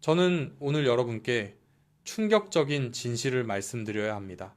저는 오늘 여러분께 충격적인 진실을 말씀드려야 합니다.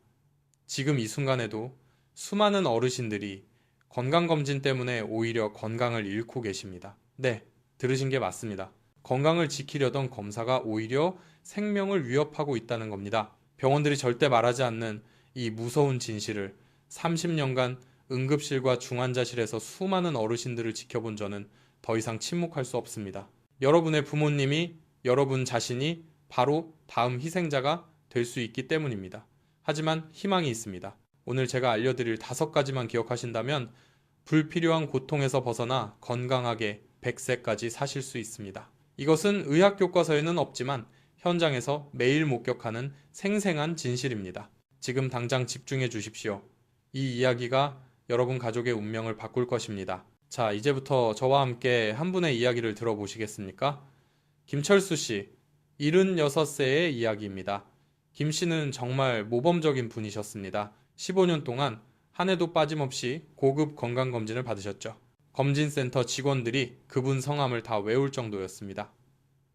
지금 이 순간에도 수많은 어르신들이 건강검진 때문에 오히려 건강을 잃고 계십니다. 네, 들으신 게 맞습니다. 건강을 지키려던 검사가 오히려 생명을 위협하고 있다는 겁니다. 병원들이 절대 말하지 않는 이 무서운 진실을 30년간 응급실과 중환자실에서 수많은 어르신들을 지켜본 저는 더 이상 침묵할 수 없습니다. 여러분의 부모님이 여러분 자신이 바로 다음 희생자가 될 수 있기 때문입니다. 하지만 희망이 있습니다. 오늘 제가 알려드릴 5가지만 기억하신다면 불필요한 고통에서 벗어나 건강하게 100세까지 사실 수 있습니다. 이것은 의학 교과서에는 없지만 현장에서 매일 목격하는 생생한 진실입니다. 지금 당장 집중해 주십시오. 이 이야기가 여러분 가족의 운명을 바꿀 것입니다. 자, 이제부터 저와 함께 한 분의 이야기를 들어보시겠습니까? 김철수 씨, 76세의 이야기입니다. 김 씨는 정말 모범적인 분이셨습니다. 15년 동안 한 해도 빠짐없이 고급 건강검진을 받으셨죠. 검진센터 직원들이 그분 성함을 다 외울 정도였습니다.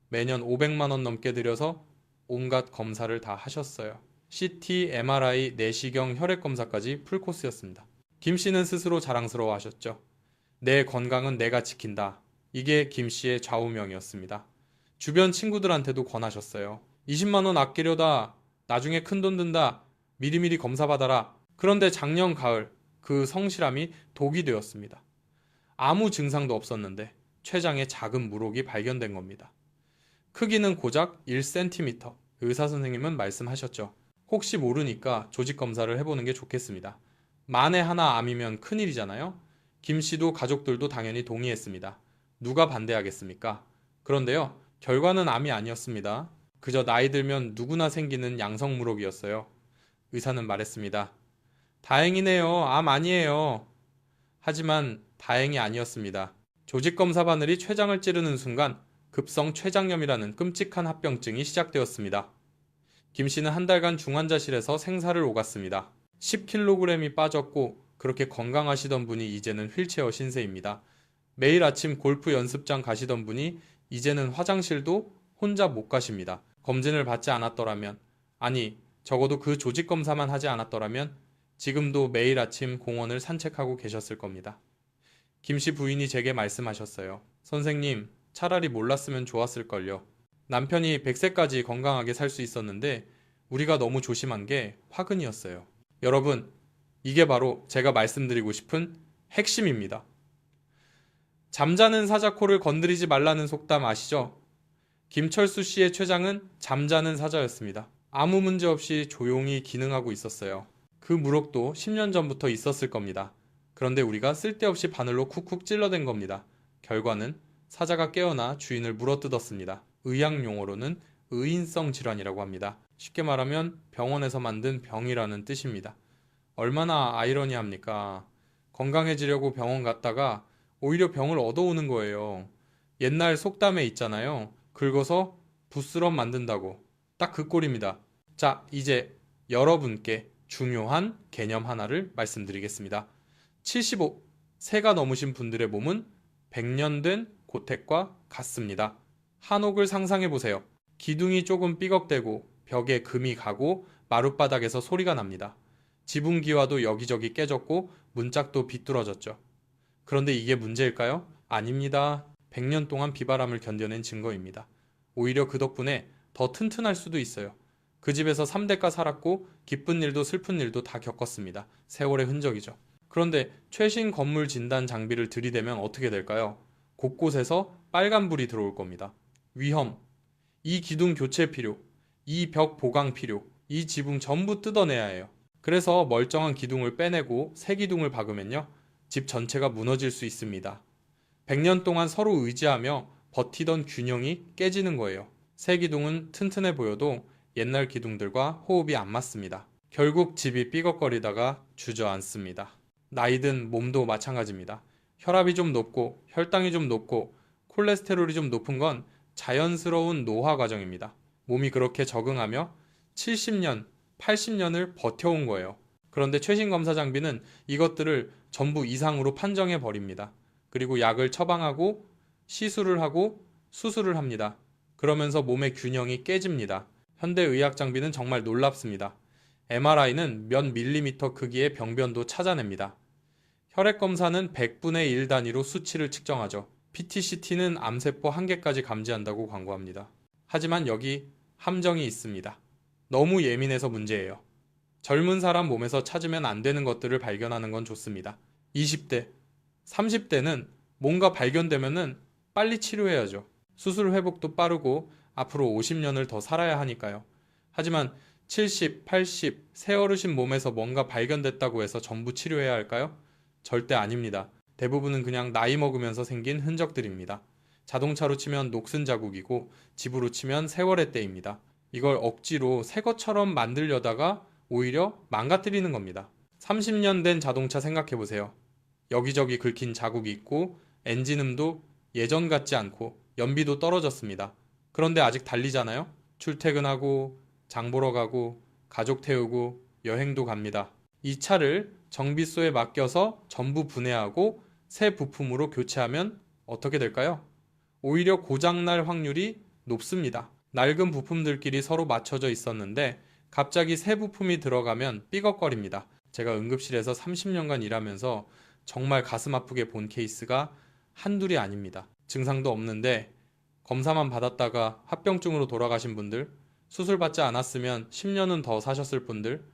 매년 500만 원 넘게 들여서 온갖 검사를 다 하셨어요. CT, MRI, 내시경, 혈액검사까지 풀코스였습니다. 김 씨는 스스로 자랑스러워 하셨죠. 내 건강은 내가 지킨다. 이게 김 씨의 좌우명이었습니다. 주변 친구들한테도 권하셨어요. 20만 원 아끼려다 나중에 큰돈 든다. 미리미리 검사 받아라. 그런데 작년 가을 그 성실함이 독이 되었습니다. 아무 증상도 없었는데 췌장에 작은 물혹이 발견된 겁니다. 크기는 고작 1cm. 의사 선생님은 말씀하셨죠. 혹시 모르니까 조직 검사를 해보는 게 좋겠습니다. 만에 하나 암이면 큰일이잖아요. 김 씨도 가족들도 당연히 동의했습니다. 누가 반대하겠습니까? 그런데요, 결과는 암이 아니었습니다. 그저 나이 들면 누구나 생기는 양성물혹이었어요. 의사는 말했습니다. 다행이네요. 암 아니에요. 하지만 다행이 아니었습니다. 조직검사 바늘이 췌장을 찌르는 순간 급성 췌장염이라는 끔찍한 합병증이 시작되었습니다. 김 씨는 한 달간 중환자실에서 생사를 오갔습니다. 10kg이 빠졌고 그렇게 건강하시던 분이 이제는 휠체어 신세입니다. 매일 아침 골프 연습장 가시던 분이 이제는 화장실도 혼자 못 가십니다. 검진을 받지 않았더라면, 아니, 적어도 그 조직 검사만 하지 않았더라면 지금도 매일 아침 공원을 산책하고 계셨을 겁니다. 김 씨 부인이 제게 말씀하셨어요. 선생님, 차라리 몰랐으면 좋았을걸요. 남편이 100세까지 건강하게 살 수 있었는데 우리가 너무 조심한 게 화근이었어요. 여러분, 이게 바로 제가 말씀드리고 싶은 핵심입니다. 잠자는 사자코를 건드리지 말라는 속담 아시죠? 김철수 씨의 췌장은 잠자는 사자였습니다. 아무 문제 없이 조용히 기능하고 있었어요. 그 물혹도 10년 전부터 있었을 겁니다. 그런데 우리가 쓸데없이 바늘로 쿡쿡 찔러댄 겁니다. 결과는 사자가 깨어나 주인을 물어뜯었습니다. 의학 용어로는 의인성 질환이라고 합니다. 쉽게 말하면 병원에서 만든 병이라는 뜻입니다. 얼마나 아이러니합니까? 건강해지려고 병원 갔다가 오히려 병을 얻어오는 거예요. 옛날 속담에 있잖아요. 긁어서 부스럼 만든다고. 딱 그 꼴입니다. 자, 이제 여러분께 중요한 개념 하나를 말씀드리겠습니다. 75, 세가 넘으신 분들의 몸은 100년 된 고택과 같습니다. 한옥을 상상해 보세요. 기둥이 조금 삐걱대고 벽에 금이 가고 마룻바닥에서 소리가 납니다. 지붕기와도 여기저기 깨졌고 문짝도 비뚤어졌죠. 그런데 이게 문제일까요? 아닙니다. 100년 동안 비바람을 견뎌낸 증거입니다. 오히려 그 덕분에 더 튼튼할 수도 있어요. 그 집에서 3대가 살았고 기쁜 일도 슬픈 일도 다 겪었습니다. 세월의 흔적이죠. 그런데 최신 건물 진단 장비를 들이대면 어떻게 될까요? 곳곳에서 빨간불이 들어올 겁니다. 위험, 이 기둥 교체 필요, 이 벽 보강 필요, 이 지붕 전부 뜯어내야 해요. 그래서 멀쩡한 기둥을 빼내고 새 기둥을 박으면요, 집 전체가 무너질 수 있습니다. 100년 동안 서로 의지하며 버티던 균형이 깨지는 거예요. 새 기둥은 튼튼해 보여도 옛날 기둥들과 호흡이 안 맞습니다. 결국 집이 삐걱거리다가 주저앉습니다. 나이든 몸도 마찬가지입니다. 혈압이 좀 높고 혈당이 좀 높고 콜레스테롤이 좀 높은 건 자연스러운 노화 과정입니다. 몸이 그렇게 적응하며 70년, 80년을 버텨온 거예요. 그런데 최신 검사 장비는 이것들을 전부 이상으로 판정해 버립니다. 그리고 약을 처방하고 시술을 하고 수술을 합니다. 그러면서 몸의 균형이 깨집니다. 현대의학 장비는 정말 놀랍습니다. MRI는 몇 밀리미터 크기의 병변도 찾아냅니다. 혈액 검사는 100분의 1 단위로 수치를 측정하죠. PTCT는 암세포 1개까지 감지한다고 광고합니다. 하지만 여기 함정이 있습니다. 너무 예민해서 문제예요. 젊은 사람 몸에서 찾으면 안 되는 것들을 발견하는 건 좋습니다. 20대, 30대는 뭔가 발견되면은 빨리 치료해야죠. 수술 회복도 빠르고 앞으로 50년을 더 살아야 하니까요. 하지만 70, 80, 새 어르신 몸에서 뭔가 발견됐다고 해서 전부 치료해야 할까요? 절대 아닙니다. 대부분은 그냥 나이 먹으면서 생긴 흔적들입니다. 자동차로 치면 녹슨 자국이고 집으로 치면 세월의 때입니다. 이걸 억지로 새 것처럼 만들려다가 오히려 망가뜨리는 겁니다. 30년 된 자동차 생각해보세요. 여기저기 긁힌 자국이 있고 엔진음도 예전 같지 않고 연비도 떨어졌습니다. 그런데 아직 달리잖아요? 출퇴근하고 장 보러 가고 가족 태우고 여행도 갑니다. 이 차를 정비소에 맡겨서 전부 분해하고 새 부품으로 교체하면 어떻게 될까요? 오히려 고장날 확률이 높습니다. 낡은 부품들끼리 서로 맞춰져 있었는데 갑자기 새 부품이 들어가면 삐걱거립니다. 제가 응급실에서 30년간 일하면서 정말 가슴 아프게 본 케이스가 한둘이 아닙니다. 증상도 없는데 검사만 받았다가 합병증으로 돌아가신 분들, 수술받지 않았으면 10년은 더 사셨을 분들,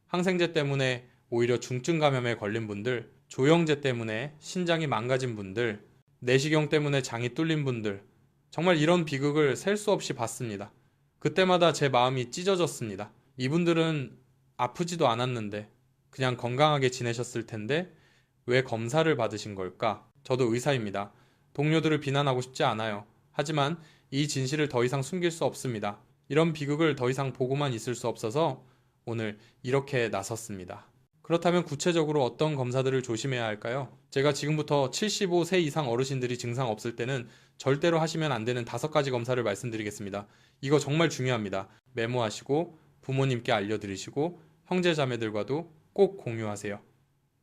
항생제 때문에 오히려 중증 감염에 걸린 분들, 조영제 때문에 신장이 망가진 분들, 내시경 때문에 장이 뚫린 분들, 정말 이런 비극을 셀 수 없이 봤습니다. 그때마다 제 마음이 찢어졌습니다. 이분들은 아프지도 않았는데 그냥 건강하게 지내셨을 텐데 왜 검사를 받으신 걸까? 저도 의사입니다. 동료들을 비난하고 싶지 않아요. 하지만 이 진실을 더 이상 숨길 수 없습니다. 이런 비극을 더 이상 보고만 있을 수 없어서 오늘 이렇게 나섰습니다. 그렇다면 구체적으로 어떤 검사들을 조심해야 할까요? 제가 지금부터 75세 이상 어르신들이 증상 없을 때는 절대로 하시면 안 되는 5가지 검사를 말씀드리겠습니다. 이거 정말 중요합니다. 메모하시고 부모님께 알려드리시고 형제자매들과도 꼭 공유하세요.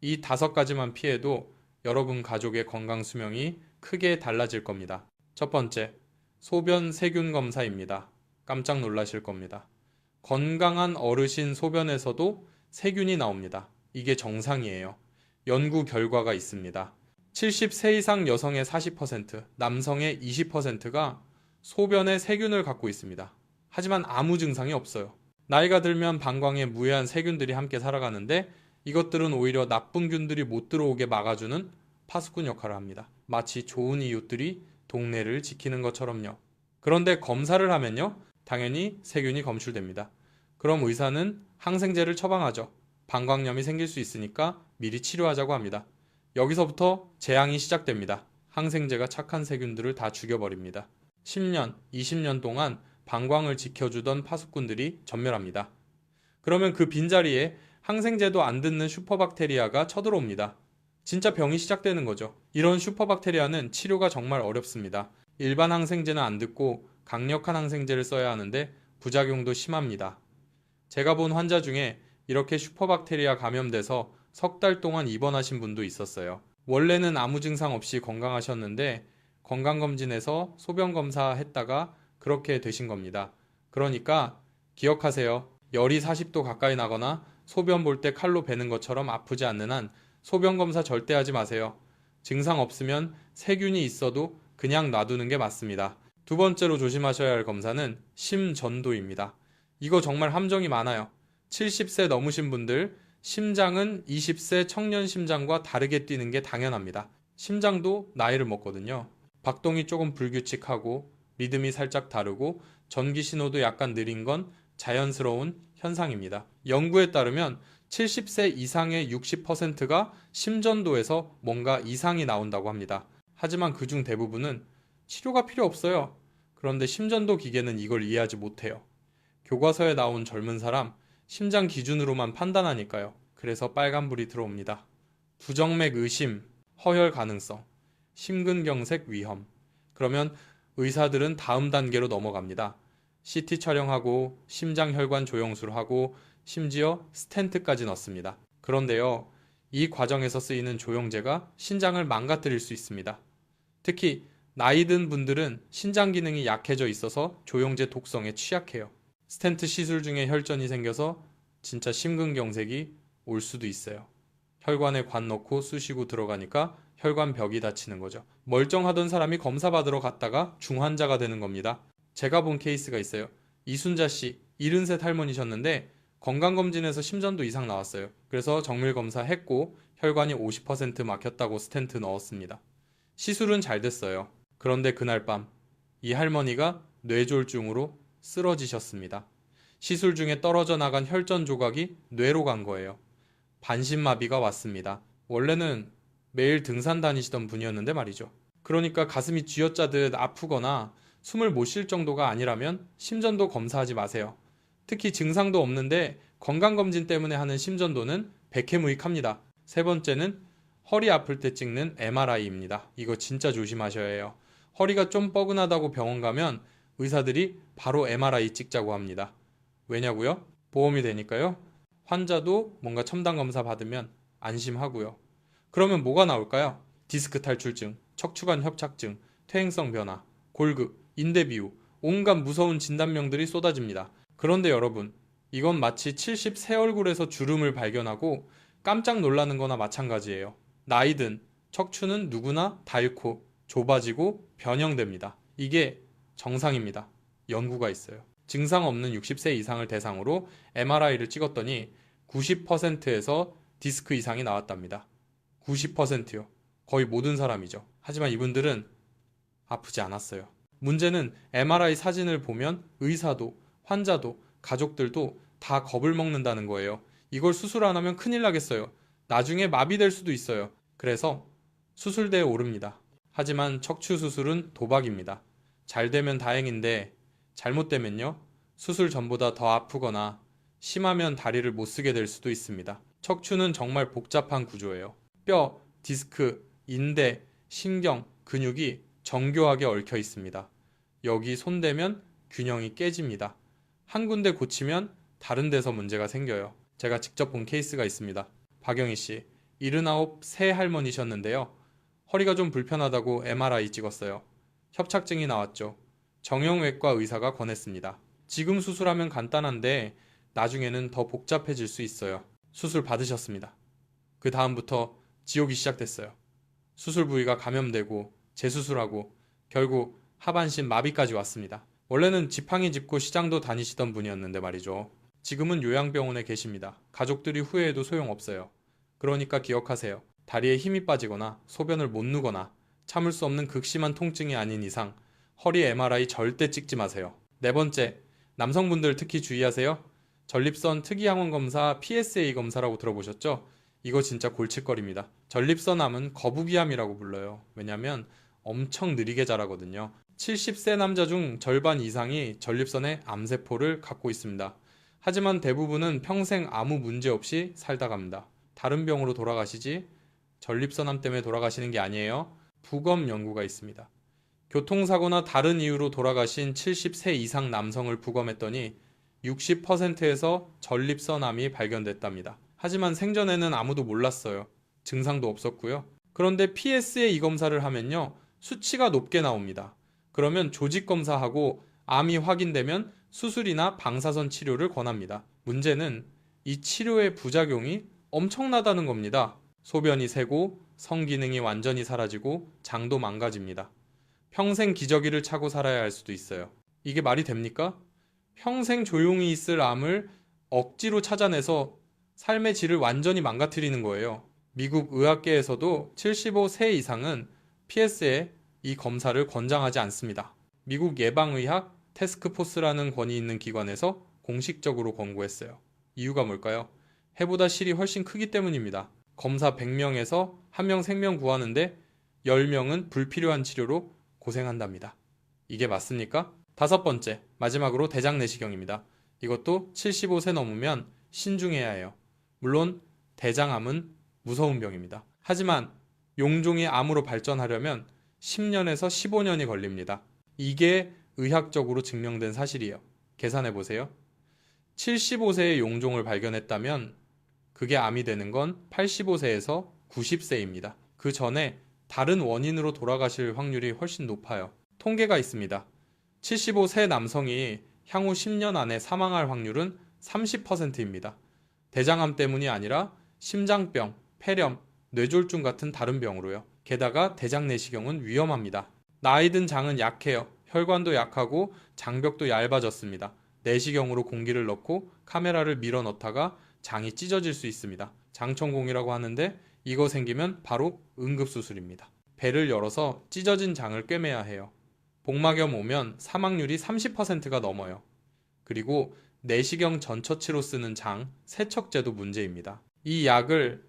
이 5가지만 피해도 여러분 가족의 건강 수명이 크게 달라질 겁니다. 첫 번째, 소변 세균 검사입니다. 깜짝 놀라실 겁니다. 건강한 어르신 소변에서도 세균이 나옵니다. 이게 정상이에요. 연구 결과가 있습니다. 70세 이상 여성의 40%, 남성의 20%가 소변에 세균을 갖고 있습니다. 하지만 아무 증상이 없어요. 나이가 들면 방광에 무해한 세균들이 함께 살아가는데 이것들은 오히려 나쁜 균들이 못 들어오게 막아주는 파수꾼 역할을 합니다. 마치 좋은 이웃들이 동네를 지키는 것처럼요. 그런데 검사를 하면요, 당연히 세균이 검출됩니다. 그럼 의사는 항생제를 처방하죠. 방광염이 생길 수 있으니까 미리 치료하자고 합니다. 여기서부터 재앙이 시작됩니다. 항생제가 착한 세균들을 다 죽여버립니다. 10년, 20년 동안 방광을 지켜주던 파수꾼들이 전멸합니다. 그러면 그 빈자리에 항생제도 안 듣는 슈퍼박테리아가 쳐들어옵니다. 진짜 병이 시작되는 거죠. 이런 슈퍼박테리아는 치료가 정말 어렵습니다. 일반 항생제는 안 듣고 강력한 항생제를 써야 하는데 부작용도 심합니다. 제가 본 환자 중에 이렇게 슈퍼박테리아 감염돼서 석 달 동안 입원하신 분도 있었어요. 원래는 아무 증상 없이 건강하셨는데 건강검진에서 소변검사 했다가 그렇게 되신 겁니다. 그러니까 기억하세요. 열이 40도 가까이 나거나 소변 볼 때 칼로 베는 것처럼 아프지 않는 한 소변검사 절대 하지 마세요. 증상 없으면 세균이 있어도 그냥 놔두는 게 맞습니다. 두 번째로 조심하셔야 할 검사는 심전도입니다. 이거 정말 함정이 많아요. 70세 넘으신 분들, 심장은 20세 청년 심장과 다르게 뛰는 게 당연합니다. 심장도 나이를 먹거든요. 박동이 조금 불규칙하고 리듬이 살짝 다르고 전기 신호도 약간 느린 건 자연스러운 현상입니다. 연구에 따르면 70세 이상의 60%가 심전도에서 뭔가 이상이 나온다고 합니다. 하지만 그중 대부분은 치료가 필요 없어요. 그런데 심전도 기계는 이걸 이해하지 못해요. 교과서에 나온 젊은 사람, 심장 기준으로만 판단하니까요. 그래서 빨간불이 들어옵니다. 부정맥 의심, 허혈 가능성, 심근경색 위험. 그러면 의사들은 다음 단계로 넘어갑니다. CT 촬영하고 심장혈관 조영술 하고 심지어 스텐트까지 넣습니다. 그런데요, 이 과정에서 쓰이는 조영제가 신장을 망가뜨릴 수 있습니다. 특히 나이 든 분들은 신장 기능이 약해져 있어서 조영제 독성에 취약해요. 스텐트 시술 중에 혈전이 생겨서 진짜 심근경색이 올 수도 있어요. 혈관에 관 넣고 쑤시고 들어가니까 혈관 벽이 닫히는 거죠. 멀쩡하던 사람이 검사 받으러 갔다가 중환자가 되는 겁니다. 제가 본 케이스가 있어요. 이순자 씨, 73 할머니셨는데 건강검진에서 심전도 이상 나왔어요. 그래서 정밀검사 했고 혈관이 50% 막혔다고 스텐트 넣었습니다. 시술은 잘 됐어요. 그런데 그날 밤 이 할머니가 뇌졸중으로 쓰러지셨습니다. 시술 중에 떨어져 나간 혈전 조각이 뇌로 간 거예요. 반신마비가 왔습니다. 원래는 매일 등산 다니시던 분이었는데 말이죠. 그러니까 가슴이 쥐어짜듯 아프거나 숨을 못 쉴 정도가 아니라면 심전도 검사하지 마세요. 특히 증상도 없는데 건강검진 때문에 하는 심전도는 백해무익합니다. 세 번째는 허리 아플 때 찍는 MRI입니다. 이거 진짜 조심하셔야 해요. 허리가 좀 뻐근하다고 병원 가면 의사들이 바로 MRI 찍자고 합니다. 왜냐고요? 보험이 되니까요. 환자도 뭔가 첨단 검사 받으면 안심하고요. 그러면 뭐가 나올까요? 디스크 탈출증, 척추관 협착증, 퇴행성 변화, 골극, 인대 비우, 온갖 무서운 진단명들이 쏟아집니다. 그런데 여러분, 이건 마치 70세 얼굴에서 주름을 발견하고 깜짝 놀라는 거나 마찬가지예요. 나이든 척추는 누구나 닳고 좁아지고 변형됩니다. 이게 정상입니다. 연구가 있어요. 증상 없는 60세 이상을 대상으로 MRI를 찍었더니 90%에서 디스크 이상이 나왔답니다. 90%요. 거의 모든 사람이죠. 하지만 이분들은 아프지 않았어요. 문제는 MRI 사진을 보면 의사도, 환자도, 가족들도 다 겁을 먹는다는 거예요. 이걸 수술 안 하면 큰일 나겠어요. 나중에 마비될 수도 있어요. 그래서 수술대에 오릅니다. 하지만 척추 수술은 도박입니다. 잘 되면 다행인데 잘못되면요. 수술 전보다 더 아프거나 심하면 다리를 못 쓰게 될 수도 있습니다. 척추는 정말 복잡한 구조예요. 뼈, 디스크, 인대, 신경, 근육이 정교하게 얽혀 있습니다. 여기 손대면 균형이 깨집니다. 한 군데 고치면 다른 데서 문제가 생겨요. 제가 직접 본 케이스가 있습니다. 박영희 씨, 79 새 할머니셨는데요. 허리가 좀 불편하다고 MRI 찍었어요. 협착증이 나왔죠. 정형외과 의사가 권했습니다. 지금 수술하면 간단한데 나중에는 더 복잡해질 수 있어요. 수술 받으셨습니다. 그 다음부터 지옥이 시작됐어요. 수술 부위가 감염되고 재수술하고 결국 하반신 마비까지 왔습니다. 원래는 지팡이 짚고 시장도 다니시던 분이었는데 말이죠. 지금은 요양병원에 계십니다. 가족들이 후회해도 소용없어요. 그러니까 기억하세요. 다리에 힘이 빠지거나 소변을 못 누거나 참을 수 없는 극심한 통증이 아닌 이상 허리 MRI 절대 찍지 마세요. 네 번째, 남성분들 특히 주의하세요. 전립선 특이항원 검사 PSA 검사라고 들어보셨죠? 이거 진짜 골칫거리입니다. 전립선암은 거북이암이라고 불러요. 왜냐면 엄청 느리게 자라거든요. 70세 남자 중 절반 이상이 전립선에 암세포를 갖고 있습니다. 하지만 대부분은 평생 아무 문제 없이 살다 갑니다. 다른 병으로 돌아가시지 전립선암 때문에 돌아가시는 게 아니에요. 부검 연구가 있습니다. 교통사고나 다른 이유로 돌아가신 70세 이상 남성을 부검했더니 60%에서 전립선암이 발견됐답니다. 하지만 생전에는 아무도 몰랐어요. 증상도 없었고요. 그런데 PSA 검사를 하면요. 수치가 높게 나옵니다. 그러면 조직 검사하고 암이 확인되면 수술이나 방사선 치료를 권합니다. 문제는 이 치료의 부작용이 엄청나다는 겁니다. 소변이 새고 성기능이 완전히 사라지고 장도 망가집니다. 평생 기저귀를 차고 살아야 할 수도 있어요. 이게 말이 됩니까? 평생 조용히 있을 암을 억지로 찾아내서 삶의 질을 완전히 망가뜨리는 거예요. 미국 의학계에서도 75세 이상은 PSA 이 검사를 권장하지 않습니다. 미국 예방의학 태스크포스라는 권위 있는 기관에서 공식적으로 권고했어요. 이유가 뭘까요? 해보다 실이 훨씬 크기 때문입니다. 검사 100명에서 1명 생명 구하는데 10명은 불필요한 치료로 고생한답니다. 이게 맞습니까? 다섯 번째, 마지막으로 대장 내시경입니다. 이것도 75세 넘으면 신중해야 해요. 물론 대장암은 무서운 병입니다. 하지만 용종이 암으로 발전하려면 10년에서 15년이 걸립니다. 이게 의학적으로 증명된 사실이에요. 계산해 보세요. 75세의 용종을 발견했다면 그게 암이 되는 건 85세에서 90세입니다. 그 전에 다른 원인으로 돌아가실 확률이 훨씬 높아요. 통계가 있습니다. 75세 남성이 향후 10년 안에 사망할 확률은 30%입니다. 대장암 때문이 아니라 심장병, 폐렴, 뇌졸중 같은 다른 병으로요. 게다가 대장 내시경은 위험합니다. 나이 든 장은 약해요. 혈관도 약하고 장벽도 얇아졌습니다. 내시경으로 공기를 넣고 카메라를 밀어 넣다가 장이 찢어질 수 있습니다. 장천공이라고 하는데 이거 생기면 바로 응급수술입니다. 배를 열어서 찢어진 장을 꿰매야 해요. 복막염 오면 사망률이 30%가 넘어요. 그리고 내시경 전 처치로 쓰는 장, 세척제도 문제입니다. 이 약을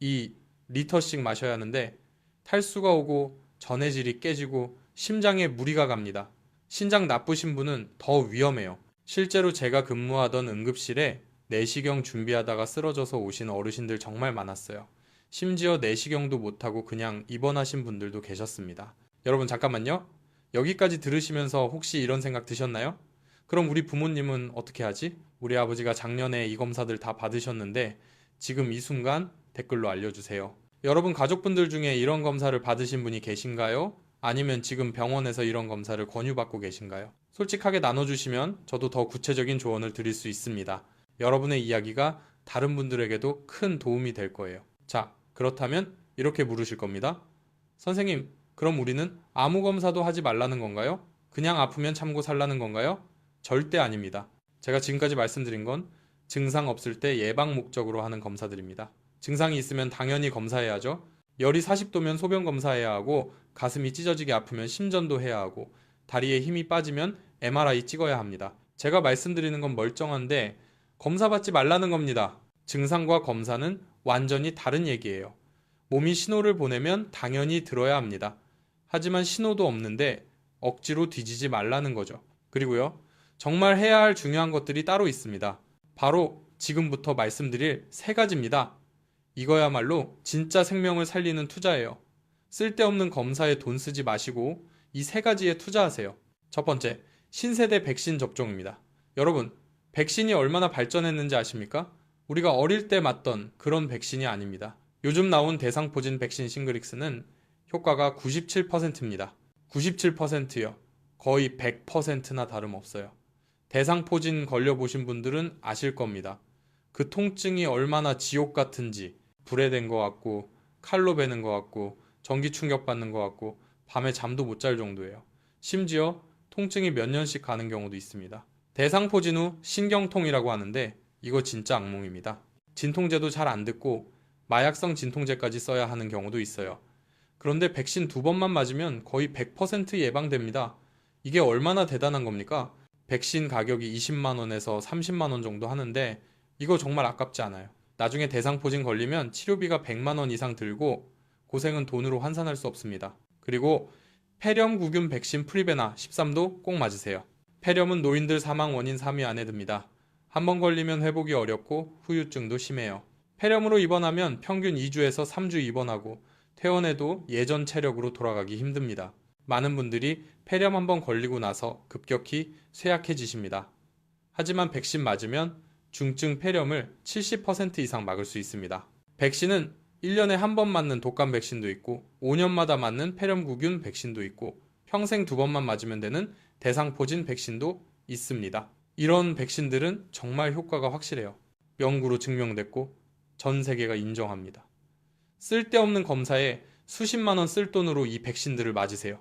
2리터씩 마셔야 하는데 탈수가 오고 전해질이 깨지고 심장에 무리가 갑니다. 신장 나쁘신 분은 더 위험해요. 실제로 제가 근무하던 응급실에 내시경 준비하다가 쓰러져서 오신 어르신들 정말 많았어요. 심지어 내시경도 못하고 그냥 입원하신 분들도 계셨습니다. 여러분 잠깐만요. 여기까지 들으시면서 혹시 이런 생각 드셨나요? 그럼 우리 부모님은 어떻게 하지? 우리 아버지가 작년에 이 검사들 다 받으셨는데 지금 이 순간 댓글로 알려주세요. 여러분 가족분들 중에 이런 검사를 받으신 분이 계신가요? 아니면 지금 병원에서 이런 검사를 권유받고 계신가요? 솔직하게 나눠주시면 저도 더 구체적인 조언을 드릴 수 있습니다. 여러분의 이야기가 다른 분들에게도 큰 도움이 될 거예요. 자, 그렇다면 이렇게 물으실 겁니다. 선생님, 그럼 우리는 아무 검사도 하지 말라는 건가요? 그냥 아프면 참고 살라는 건가요? 절대 아닙니다. 제가 지금까지 말씀드린 건 증상 없을 때 예방 목적으로 하는 검사들입니다. 증상이 있으면 당연히 검사해야죠. 열이 40도면 소변 검사해야 하고 가슴이 찢어지게 아프면 심전도 해야 하고 다리에 힘이 빠지면 MRI 찍어야 합니다. 제가 말씀드리는 건 멀쩡한데 검사 받지 말라는 겁니다. 증상과 검사는 완전히 다른 얘기예요. 몸이 신호를 보내면 당연히 들어야 합니다. 하지만 신호도 없는데 억지로 뒤지지 말라는 거죠. 그리고요, 정말 해야 할 중요한 것들이 따로 있습니다. 바로 지금부터 말씀드릴 세 가지입니다. 이거야말로 진짜 생명을 살리는 투자예요. 쓸데없는 검사에 돈 쓰지 마시고 이 세 가지에 투자하세요. 첫 번째, 신세대 백신 접종입니다. 여러분, 백신이 얼마나 발전했는지 아십니까? 우리가 어릴 때 맞던 그런 백신이 아닙니다. 요즘 나온 대상포진 백신 싱글릭스는 효과가 97%입니다. 97%요. 거의 100%나 다름없어요. 대상포진 걸려보신 분들은 아실 겁니다. 그 통증이 얼마나 지옥 같은지, 불에 댄 것 같고 칼로 베는 것 같고 전기 충격 받는 것 같고 밤에 잠도 못 잘 정도예요. 심지어 통증이 몇 년씩 가는 경우도 있습니다. 대상포진 후 신경통이라고 하는데 이거 진짜 악몽입니다. 진통제도 잘 안 듣고 마약성 진통제까지 써야 하는 경우도 있어요. 그런데 백신 2번만 맞으면 거의 100% 예방됩니다. 이게 얼마나 대단한 겁니까? 백신 가격이 20만 원에서 30만 원 정도 하는데 이거 정말 아깝지 않아요. 나중에 대상포진 걸리면 치료비가 100만 원 이상 들고 고생은 돈으로 환산할 수 없습니다. 그리고 폐렴구균 백신 프리베나 13도 꼭 맞으세요. 폐렴은 노인들 사망 원인 3위 안에 듭니다. 한 번 걸리면 회복이 어렵고 후유증도 심해요. 폐렴으로 입원하면 평균 2주에서 3주 입원하고 퇴원해도 예전 체력으로 돌아가기 힘듭니다. 많은 분들이 폐렴 한 번 걸리고 나서 급격히 쇠약해지십니다. 하지만 백신 맞으면 중증 폐렴을 70% 이상 막을 수 있습니다. 백신은 1년에 한 번 맞는 독감 백신도 있고 5년마다 맞는 폐렴구균 백신도 있고 평생 2번만 맞으면 되는 대상포진 백신도 있습니다. 이런 백신들은 정말 효과가 확실해요. 연구로 증명됐고 전 세계가 인정합니다. 쓸데없는 검사에 수십만 원 쓸 돈으로 이 백신들을 맞으세요.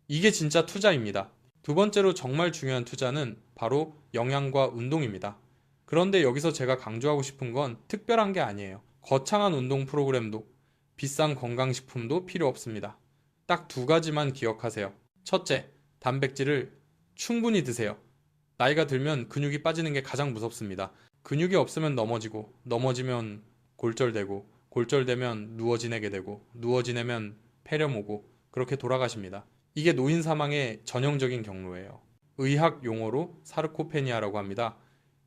이게 진짜 투자입니다. 두 번째로 정말 중요한 투자는 바로 영양과 운동입니다. 그런데 여기서 제가 강조하고 싶은 건 특별한 게 아니에요. 거창한 운동 프로그램도 비싼 건강식품도 필요 없습니다. 딱 2가지만 기억하세요. 첫째, 단백질을 충분히 드세요. 나이가 들면 근육이 빠지는 게 가장 무섭습니다. 근육이 없으면 넘어지고, 넘어지면 골절되고, 골절되면 누워 지내게 되고, 누워 지내면 폐렴 오고, 그렇게 돌아가십니다. 이게 노인 사망의 전형적인 경로예요. 의학 용어로 사르코페니아라고 합니다.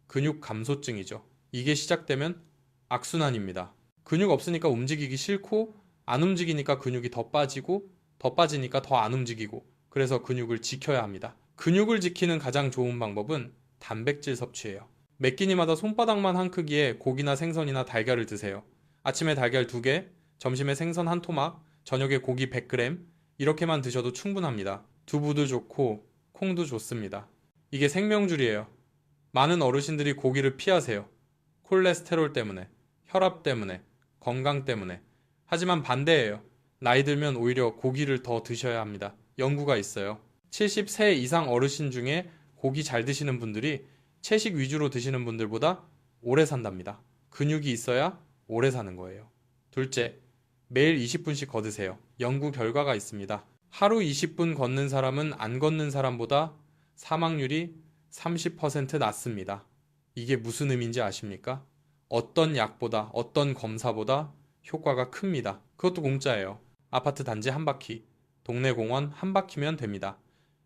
근육 감소증이죠. 이게 시작되면 악순환입니다. 근육 없으니까 움직이기 싫고 안 움직이니까 근육이 더 빠지고 더 빠지니까 더 안 움직이고 그래서 근육을 지켜야 합니다. 근육을 지키는 가장 좋은 방법은 단백질 섭취예요. 몇 끼니마다 손바닥만 한 크기의 고기나 생선이나 달걀을 드세요. 아침에 달걀 2개, 점심에 생선 한 토막, 저녁에 고기 100g 이렇게만 드셔도 충분합니다. 두부도 좋고 콩도 좋습니다. 이게 생명줄이에요. 많은 어르신들이 고기를 피하세요. 콜레스테롤 때문에, 혈압 때문에, 건강 때문에. 하지만 반대예요. 나이 들면 오히려 고기를 더 드셔야 합니다. 연구가 있어요. 70세 이상 어르신 중에 고기 잘 드시는 분들이 채식 위주로 드시는 분들보다 오래 산답니다. 근육이 있어야 오래 사는 거예요. 둘째, 매일 20분씩 걷으세요. 연구 결과가 있습니다. 하루 20분 걷는 사람은 안 걷는 사람보다 사망률이 30% 낮습니다. 이게 무슨 의미인지 아십니까? 어떤 약보다, 어떤 검사보다 효과가 큽니다. 그것도 공짜예요. 아파트 단지 한 바퀴, 동네 공원 한 바퀴면 됩니다.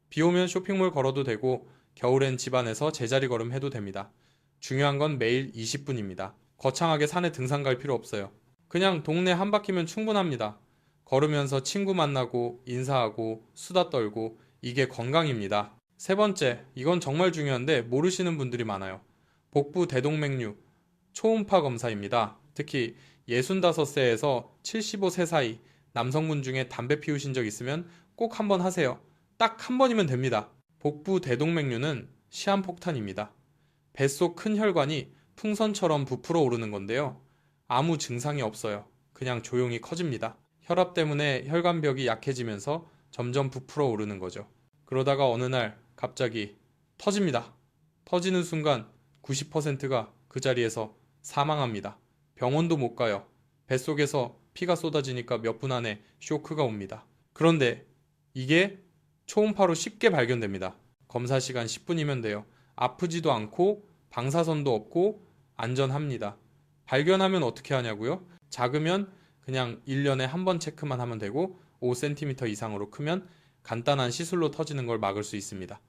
비 오면 쇼핑몰 걸어도 되고, 겨울엔 집 안에서 제자리 걸음 해도 됩니다. 중요한 건 매일 20분입니다. 거창하게 산에 등산 갈 필요 없어요. 그냥 동네 한 바퀴면 충분합니다. 걸으면서 친구 만나고 인사하고 수다 떨고 이게 건강입니다. 세 번째, 이건 정말 중요한데 모르시는 분들이 많아요. 복부 대동맥류 초음파 검사입니다. 특히 65세에서 75세 사이 남성분 중에 담배 피우신 적 있으면 꼭 한번 하세요. 딱 한 번이면 됩니다. 복부 대동맥류는 시한폭탄입니다. 뱃속 큰 혈관이 풍선처럼 부풀어 오르는 건데요. 아무 증상이 없어요. 그냥 조용히 커집니다. 혈압 때문에 혈관벽이 약해지면서 점점 부풀어 오르는 거죠. 그러다가 어느 날 갑자기 터집니다. 터지는 순간 90%가 그 자리에서 사망합니다. 병원도 못 가요. 뱃속에서 피가 쏟아지니까 몇 분 안에 쇼크가 옵니다. 그런데 이게 초음파로 쉽게 발견됩니다. 검사 시간 10분이면 돼요. 아프지도 않고 방사선도 없고 안전합니다. 발견하면 어떻게 하냐고요? 작으면 그냥 1년에 한 번 체크만 하면 되고 5cm 이상으로 크면 간단한 시술로 터지는 걸 막을 수 있습니다.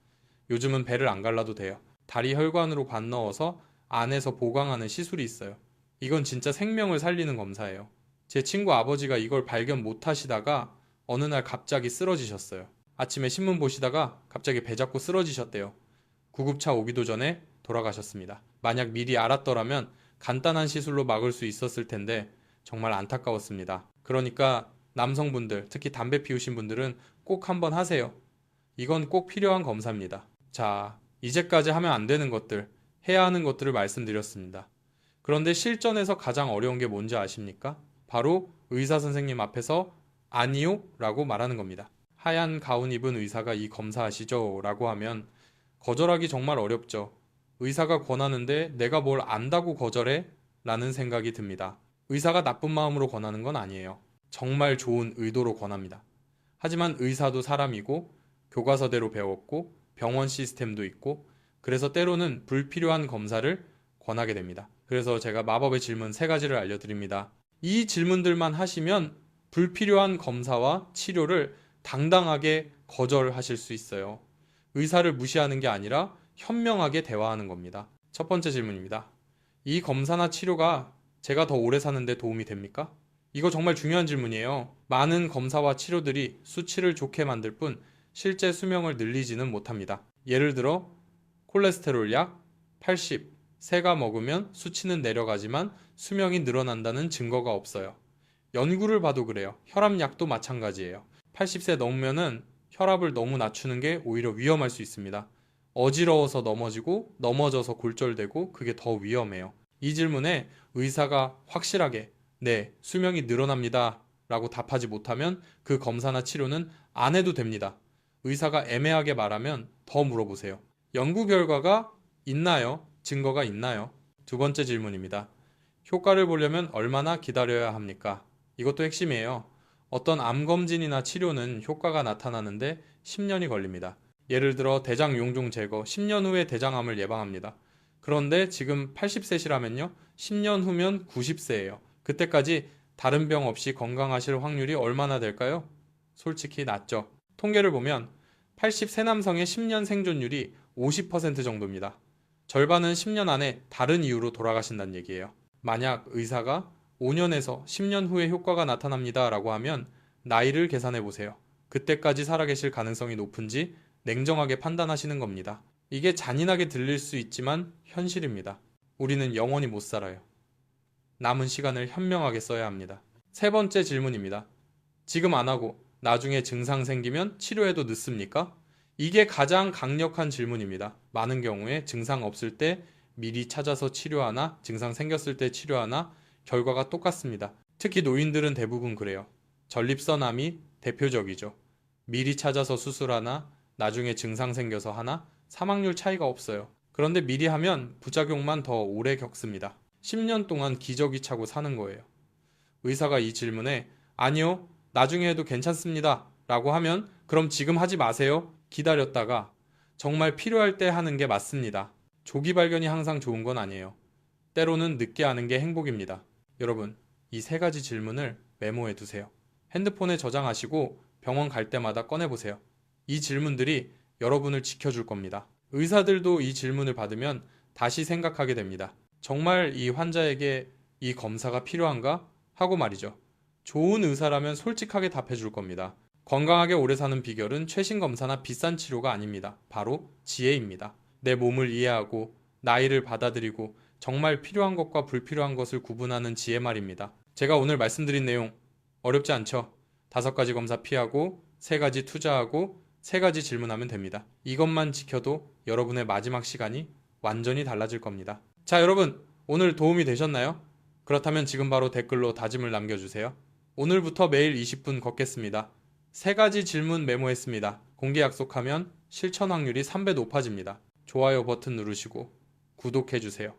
요즘은 배를 안 갈라도 돼요. 다리 혈관으로 관넣어서 안에서 보강하는 시술이 있어요. 이건 진짜 생명을 살리는 검사예요. 제 친구 아버지가 이걸 발견 못 하시다가 어느 날 갑자기 쓰러지셨어요. 아침에 신문 보시다가 갑자기 배 잡고 쓰러지셨대요. 구급차 오기도 전에 돌아가셨습니다. 만약 미리 알았더라면 간단한 시술로 막을 수 있었을 텐데 정말 안타까웠습니다. 그러니까 남성분들, 특히 담배 피우신 분들은 꼭 한번 하세요. 이건 꼭 필요한 검사입니다. 자, 이제까지 하면 안 되는 것들, 해야 하는 것들을 말씀드렸습니다. 그런데 실전에서 가장 어려운 게 뭔지 아십니까? 바로 의사 선생님 앞에서 아니요? 라고 말하는 겁니다. 하얀 가운 입은 의사가 이 검사하시죠? 라고 하면 거절하기 정말 어렵죠. 의사가 권하는데 내가 뭘 안다고 거절해? 라는 생각이 듭니다. 의사가 나쁜 마음으로 권하는 건 아니에요. 정말 좋은 의도로 권합니다. 하지만 의사도 사람이고 교과서대로 배웠고 병원 시스템도 있고 그래서 때로는 불필요한 검사를 권하게 됩니다. 그래서 제가 마법의 질문 3가지를 알려드립니다. 이 질문들만 하시면 불필요한 검사와 치료를 당당하게 거절하실 수 있어요. 의사를 무시하는 게 아니라 현명하게 대화하는 겁니다. 첫 번째 질문입니다. 이 검사나 치료가 제가 더 오래 사는데 도움이 됩니까? 이거 정말 중요한 질문이에요. 많은 검사와 치료들이 수치를 좋게 만들 뿐 실제 수명을 늘리지는 못합니다. 예를 들어 콜레스테롤 약 80, 새가 먹으면 수치는 내려가지만 수명이 늘어난다는 증거가 없어요. 연구를 봐도 그래요. 혈압약도 마찬가지예요. 80세 넘으면은 혈압을 너무 낮추는 게 오히려 위험할 수 있습니다. 어지러워서 넘어지고 넘어져서 골절되고 그게 더 위험해요. 이 질문에 의사가 확실하게 네, 수명이 늘어납니다 라고 답하지 못하면 그 검사나 치료는 안 해도 됩니다. 의사가 애매하게 말하면 더 물어보세요. 연구 결과가 있나요? 증거가 있나요? 두 번째 질문입니다. 효과를 보려면 얼마나 기다려야 합니까? 이것도 핵심이에요. 어떤 암검진이나 치료는 효과가 나타나는데 10년이 걸립니다. 예를 들어 대장 용종 제거 10년 후에 대장암을 예방합니다. 그런데 지금 80세시라면요. 10년 후면 90세예요. 그때까지 다른 병 없이 건강하실 확률이 얼마나 될까요? 솔직히 낮죠. 통계를 보면 80세 남성의 10년 생존율이 50% 정도입니다. 절반은 10년 안에 다른 이유로 돌아가신다는 얘기예요. 만약 의사가 5년에서 10년 후에 효과가 나타납니다 라고 하면 나이를 계산해 보세요. 그때까지 살아계실 가능성이 높은지 냉정하게 판단하시는 겁니다. 이게 잔인하게 들릴 수 있지만 현실입니다. 우리는 영원히 못 살아요. 남은 시간을 현명하게 써야 합니다. 세 번째 질문입니다. 지금 안 하고 나중에 증상 생기면 치료해도 늦습니까? 이게 가장 강력한 질문입니다. 많은 경우에 증상 없을 때 미리 찾아서 치료하나 증상 생겼을 때 치료하나 결과가 똑같습니다. 특히 노인들은 대부분 그래요. 전립선암이 대표적이죠. 미리 찾아서 수술하나 나중에 증상 생겨서 하나 사망률 차이가 없어요. 그런데 미리 하면 부작용만 더 오래 겪습니다. 10년 동안 기저귀 차고 사는 거예요. 의사가 이 질문에 아니요, 나중에 해도 괜찮습니다 라고 하면 그럼 지금 하지 마세요. 기다렸다가 정말 필요할 때 하는 게 맞습니다. 조기 발견이 항상 좋은 건 아니에요. 때로는 늦게 하는 게 행복입니다. 여러분, 이 세 가지 질문을 메모해 두세요. 핸드폰에 저장하시고 병원 갈 때마다 꺼내보세요. 이 질문들이 여러분을 지켜줄 겁니다. 의사들도 이 질문을 받으면 다시 생각하게 됩니다. 정말 이 환자에게 이 검사가 필요한가? 하고 말이죠. 좋은 의사라면 솔직하게 답해줄 겁니다. 건강하게 오래 사는 비결은 최신 검사나 비싼 치료가 아닙니다. 바로 지혜입니다. 내 몸을 이해하고 나이를 받아들이고 정말 필요한 것과 불필요한 것을 구분하는 지혜 말입니다. 제가 오늘 말씀드린 내용 어렵지 않죠? 5가지 검사 피하고 3가지 투자하고 3가지 질문하면 됩니다. 이것만 지켜도 여러분의 마지막 시간이 완전히 달라질 겁니다. 자, 여러분, 오늘 도움이 되셨나요? 그렇다면 지금 바로 댓글로 다짐을 남겨주세요. 오늘부터 매일 20분 걷겠습니다. 3가지 질문 메모했습니다. 공개 약속하면 실천 확률이 3배 높아집니다. 좋아요 버튼 누르시고 구독해주세요.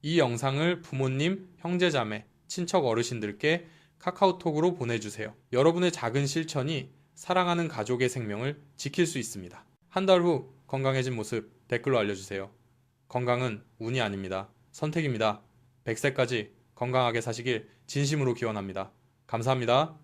이 영상을 부모님, 형제자매, 친척 어르신들께 카카오톡으로 보내주세요. 여러분의 작은 실천이 사랑하는 가족의 생명을 지킬 수 있습니다. 한 달 후 건강해진 모습 댓글로 알려주세요. 건강은 운이 아닙니다. 선택입니다. 100세까지 건강하게 사시길 진심으로 기원합니다. 감사합니다.